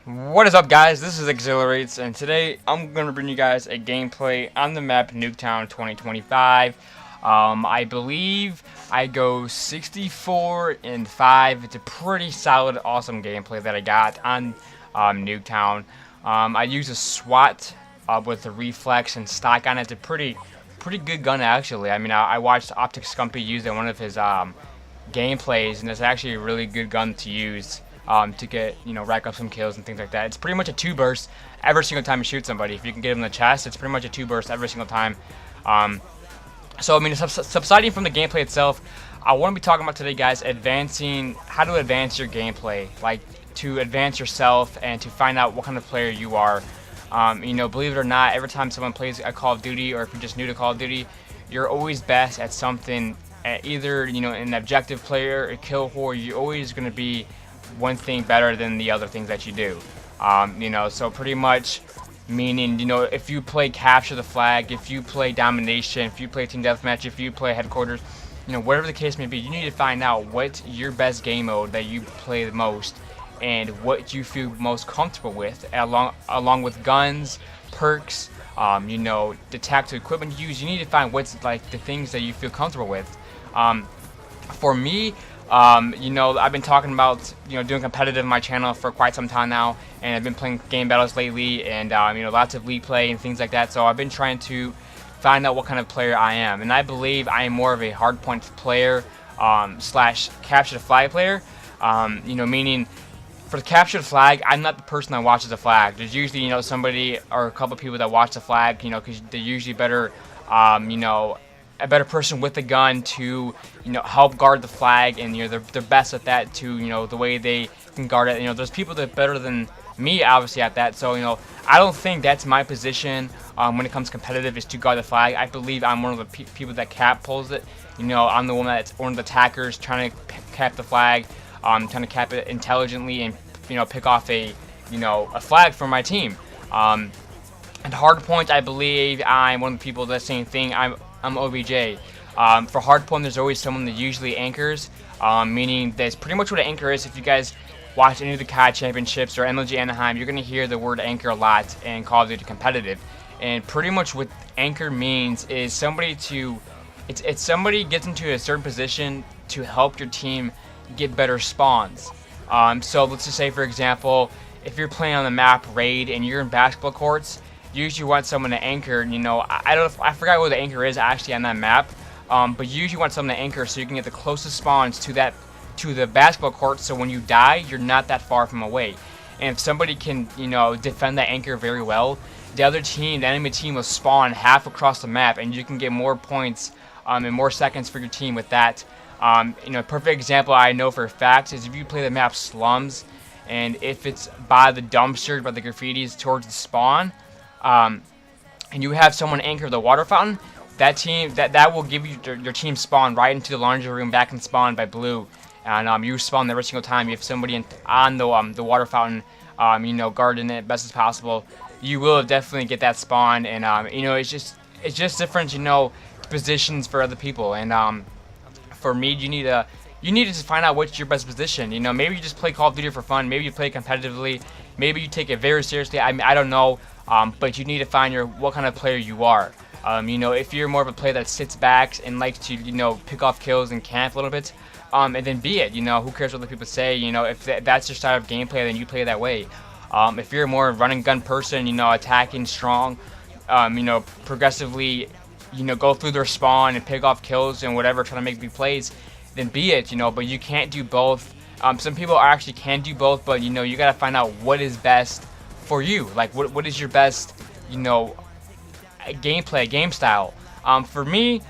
What is up, guys? This is Exhilarates, and today I'm going to bring you guys a gameplay on the map Nuketown 2025. I believe I go 64 and 5. It's a pretty solid, awesome gameplay that I got on Nuketown. I use a SWAT with the reflex and stock on it. It's a pretty good gun, actually. I mean, I watched Optic Scumpy use it in one of his gameplays, and it's actually a really good gun to use to get, rack up some kills and things like that. It's pretty much a two burst every single time you shoot somebody. If you can get them in the chest, it's pretty much a two burst every single time. So I mean, subsiding from the gameplay itself, I want to be talking about today, guys, how to advance your gameplay, like to advance yourself and to find out what kind of player you are. Believe it or not, every time someone plays a Call of Duty, or if you're just new to Call of Duty, you're always best at something. At either an objective player, a kill whore, you're always going to be one thing better than the other things that you do. So pretty much meaning, if you play capture the flag, if you play domination, if you play team deathmatch, if you play headquarters, whatever the case may be, you need to find out what's your best game mode that you play the most and what you feel most comfortable with, along with guns, perks, the tactical equipment you use. You need to find what's like the things that you feel comfortable with. For me, I've been talking about, doing competitive on my channel for quite some time now, and I've been playing game battles lately, and, lots of league play and things like that, so I've been trying to find out what kind of player I am, and I believe I am more of a hardpoint player, slash capture the flag player, meaning for the capture the flag, I'm not the person that watches the flag. There's usually, somebody or a couple people that watch the flag, because they're usually better, a better person with the gun to help guard the flag, and they're best at that too, the way they can guard it. There's people that are better than me obviously at that, so I don't think that's my position when it comes to competitive, is to guard the flag. I believe I'm one of the people that cap pulls it. I'm the one that's one of the attackers trying to cap the flag, trying to cap it intelligently and pick off a flag for my team. And hardpoint, I believe I'm one of the people that's the same thing. I'm OBJ. For hardpoint, there's always someone that usually anchors, meaning that's pretty much what an anchor is. If you guys watch any of the COD championships or MLG Anaheim, you're gonna hear the word anchor a lot in Call of Duty competitive. And pretty much what anchor means is it's somebody gets into a certain position to help your team get better spawns. So let's just say, for example, if you're playing on the map Raid and you're in basketball courts, you usually want someone to anchor. I forgot what the anchor is actually on that map, but you usually want someone to anchor so you can get the closest spawns to the basketball court. So when you die, you're not that far from away. And if somebody can defend that anchor very well, the enemy team will spawn half across the map, and you can get more points and more seconds for your team with that. Perfect example I know for a fact is if you play the map Slums, and if it's by the dumpsters, by the graffitis towards the spawn, and you have someone anchor the water fountain, that will give you your team spawn right into the laundry room, back in spawn by blue, and you spawn every single time. You have somebody on the water fountain, guarding it best as possible. You will definitely get that spawn, and it's just different, positions for other people, and for me, you need to just find out what's your best position. Maybe you just play Call of Duty for fun. Maybe you play competitively. Maybe you take it very seriously. I don't know. But you need to find what kind of player you are. If you're more of a player that sits back and likes to, pick off kills and camp a little bit, and then be it. Who cares what other people say? If that's your style of gameplay, then you play that way. If you're a more run and gun person, attacking strong, progressively, go through their spawn and pick off kills and whatever, trying to make big plays, then be it. But you can't do both. Some people actually can do both, but you gotta find out what is best for you. Like what is your best gameplay, game style. For me,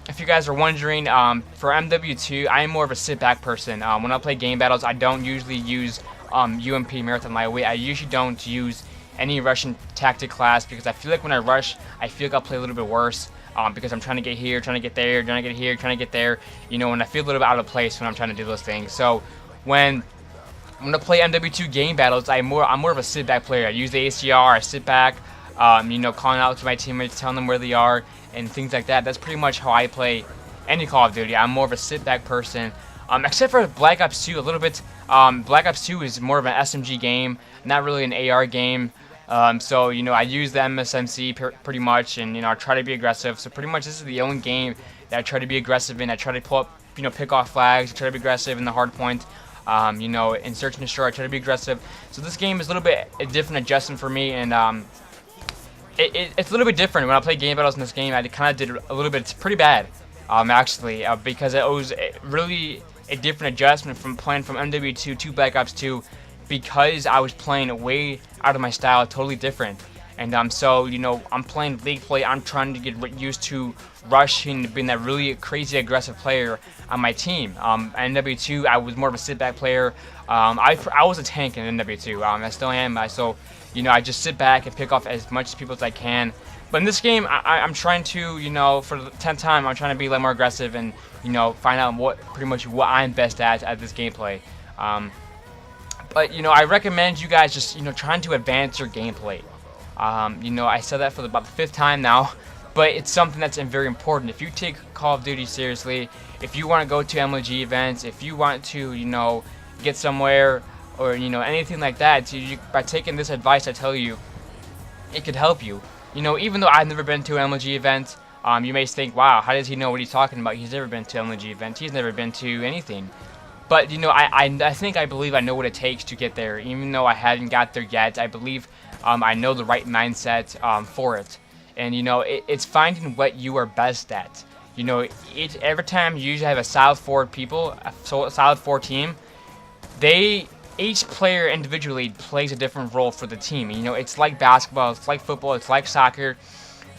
if you guys are wondering, for MW2, I am more of a sit back person. When I play game battles, I don't usually use UMP Marathon Lightweight. I usually don't use any Russian tactic class, because I feel like when I rush, I feel like I'll play a little bit worse, because I'm trying to get here, trying to get there, trying to get here, trying to get there, and I feel a little bit out of place when I'm trying to do those things. So when I'm gonna play MW2 game battles, I'm more of a sit back player. I use the ACR, I sit back, calling out to my teammates, telling them where they are, and things like that. That's pretty much how I play any Call of Duty. I'm more of a sit back person. Except for Black Ops 2, a little bit Black Ops 2 is more of an SMG game, not really an AR game. So I use the MSMC pretty much, and I try to be aggressive. So pretty much this is the only game that I try to be aggressive in. I try to pull up, pick off flags. I try to be aggressive in the hard point. In search and destroy, I try to be aggressive. So this game is a little bit a different adjustment for me, and it's a little bit different. When I play game battles in this game, I kind of did a little bit. It's pretty bad, actually, because it was really a different adjustment from playing from MW2 to Black Ops 2, because I was playing way out of my style, totally different. And so I'm playing league play. I'm trying to get used to rushing, being that really crazy aggressive player on my team. NW2, I was more of a sit back player. I was a tank in NW2. I still am. So I just sit back and pick off as much people as I can. But in this game, I'm trying to, for the 10th time, I'm trying to be a little more aggressive and, find out pretty much what I'm best at this gameplay. But I recommend you guys just, trying to advance your gameplay. I said that for about the 5th time now, but it's something that's very important. If you take Call of Duty seriously, if you want to go to MLG events, if you want to, get somewhere, or, anything like that, by taking this advice I tell you, it could help you. Even though I've never been to an MLG event, you may think, wow, how does he know what he's talking about? He's never been to an MLG event. He's never been to anything. But, I believe I know what it takes to get there. Even though I haven't got there yet, I believe I know the right mindset for it. And, it's finding what you are best at. Every time you usually have a solid 4 people, a solid 4 team, each player individually plays a different role for the team. It's like basketball, it's like football, it's like soccer.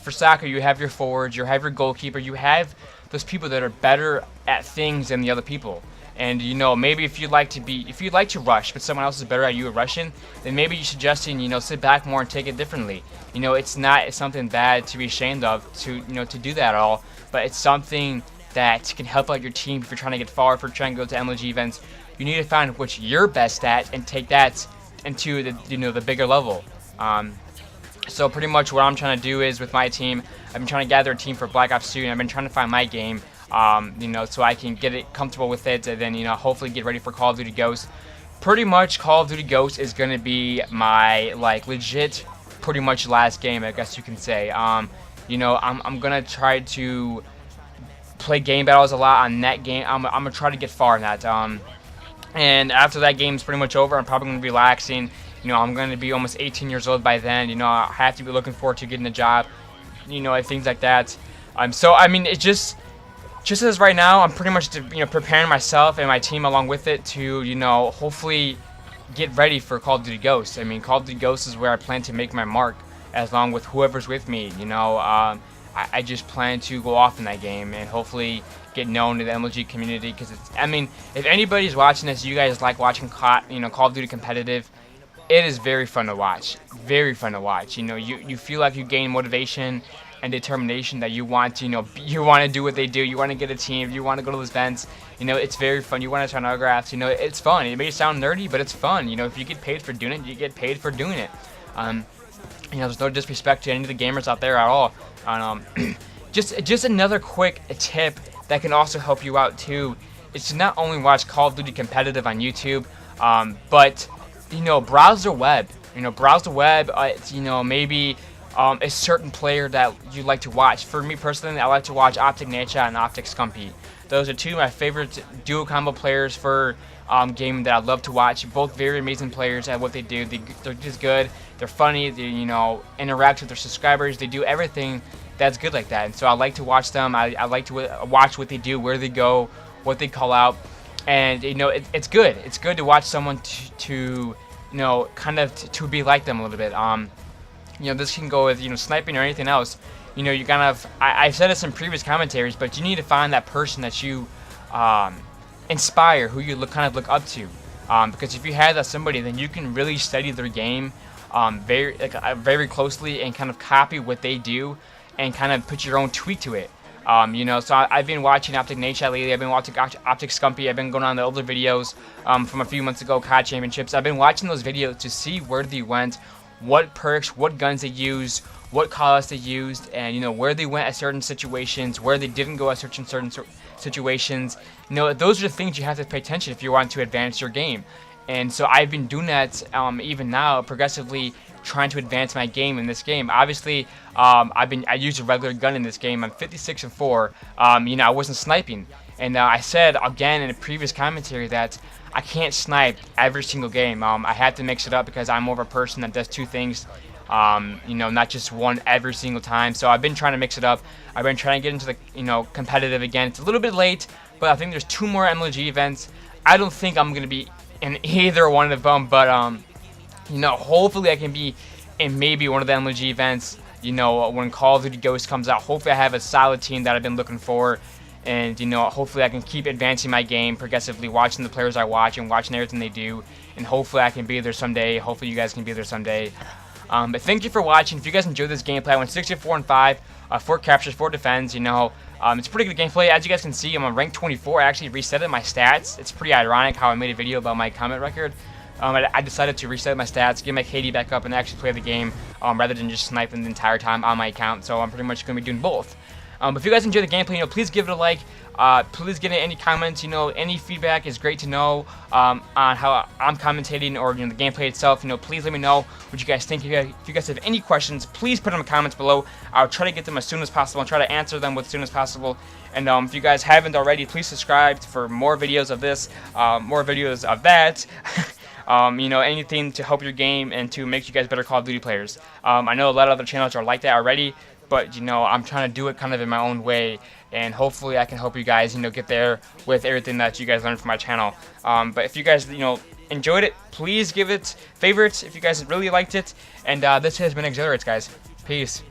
For soccer, you have your forwards, you have your goalkeeper, you have those people that are better at things than the other people. And maybe if you'd like to rush, but someone else is better at you at rushing, then maybe you're suggesting sit back more and take it differently. It's not something bad to be ashamed of to do that at all, but it's something that can help out your team if you're trying to get far, if you're trying to go to MLG events. You need to find what you're best at and take that into the bigger level. So pretty much what I'm trying to do is with my team, I've been trying to gather a team for Black Ops 2, and I've been trying to find my game. So I can get it comfortable with it, and then hopefully get ready for Call of Duty Ghosts. Pretty much Call of Duty Ghosts is gonna be my legit, pretty much last game, I guess you can say. I'm gonna try to play game battles a lot on that game. I'm gonna try to get far in that. And after that game's pretty much over, I'm probably gonna be relaxing. I'm gonna be almost 18 years old by then. I have to be looking forward to getting a job. Things like that. So I mean, it just as right now, I'm pretty much preparing myself and my team along with it to hopefully get ready for Call of Duty Ghosts. I mean, Call of Duty Ghosts is where I plan to make my mark, along with whoever's with me. I just plan to go off in that game and hopefully get known to the MLG community, because if anybody's watching this, you guys like watching Call of Duty competitive. It is very fun to watch. Very fun to watch. You feel like you gain motivation and determination that you want to, you want to do what they do. You want to get a team. You want to go to those events. It's very fun. You want to sign autographs. It's fun. It may sound nerdy, but it's fun. If you get paid for doing it, you get paid for doing it. There's no disrespect to any of the gamers out there at all. Just another quick tip that can also help you out too is to not only watch Call of Duty competitive on YouTube, but browse the web. Browse the web. Maybe a certain player that you like to watch. For me personally, I like to watch Optic Nacha and Optic Scumpy. Those are two of my favorite duo combo players for gaming that I love to watch. Both very amazing players at what they do. They're just good. They're funny. They interact with their subscribers. They do everything that's good like that. And so I like to watch them. I like to watch what they do, where they go, what they call out. And it's good. It's good to watch someone to kind of to be like them a little bit. This can go with sniping or anything else. You kind of I've said this in previous commentaries, but you need to find that person that you inspire, who you kind of look up to. Because if you have that somebody, then you can really study their game very closely and kind of copy what they do and kind of put your own tweak to it. So I've been watching Optic Nacha lately. I've been watching Optic Scumpy. I've been going on the older videos from a few months ago, COD Championships. I've been watching those videos to see where they went, what perks, what guns they used, what callouts they used, and where they went at certain situations, where they didn't go at certain situations. You know, those are the things you have to pay attention if you want to advance your game. And so I've been doing that even now, progressively trying to advance my game in this game. Obviously, I used a regular gun in this game. I'm 56 and 4. You know, I wasn't sniping, and I said again in a previous commentary that I can't snipe every single game. I had to mix it up because I'm more of a person that does two things. You know, not just one every single time. So I've been trying to mix it up. I've been trying to get into the, you know, competitive again. It's a little bit late, but I think there's 2 more MLG events. I don't think I'm gonna be in either one of them, but you know, hopefully I can be in maybe one of the MLG events. You know, when Call of Duty Ghosts comes out, hopefully I have a solid team that I've been looking for, and you know, hopefully I can keep advancing my game progressively, watching the players I watch and watching everything they do, and hopefully I can be there someday. Hopefully you guys can be there someday. But thank you for watching. If you guys enjoyed this gameplay, I went 64 and 5, 4 captures, 4 defends. You know, it's pretty good gameplay. As you guys can see, I'm on rank 24. I actually resetted my stats. It's pretty ironic how I made a video about my comment record. I decided to reset my stats, get my KD back up, and actually play the game rather than just sniping the entire time on my account. So I'm pretty much going to be doing both. But if you guys enjoy the gameplay, you know, please give it a like. Please get in any comments. You know, any feedback is great to know on how I'm commentating or, you know, the gameplay itself. You know, please let me know what you guys think. If you guys have any questions, please put them in the comments below. I'll try to get them as soon as possible and try to answer them as soon as possible. And if you guys haven't already, please subscribe for more videos of this, more videos of that. You know, anything to help your game and to make you guys better Call of Duty players. I know a lot of other channels are like that already, but you know, I'm trying to do it kind of in my own way, and hopefully I can help you guys, you know, get there with everything that you guys learned from my channel. But if you guys, you know, enjoyed it, please give it favorites if you guys really liked it. And this has been Exhilarates, guys. Peace.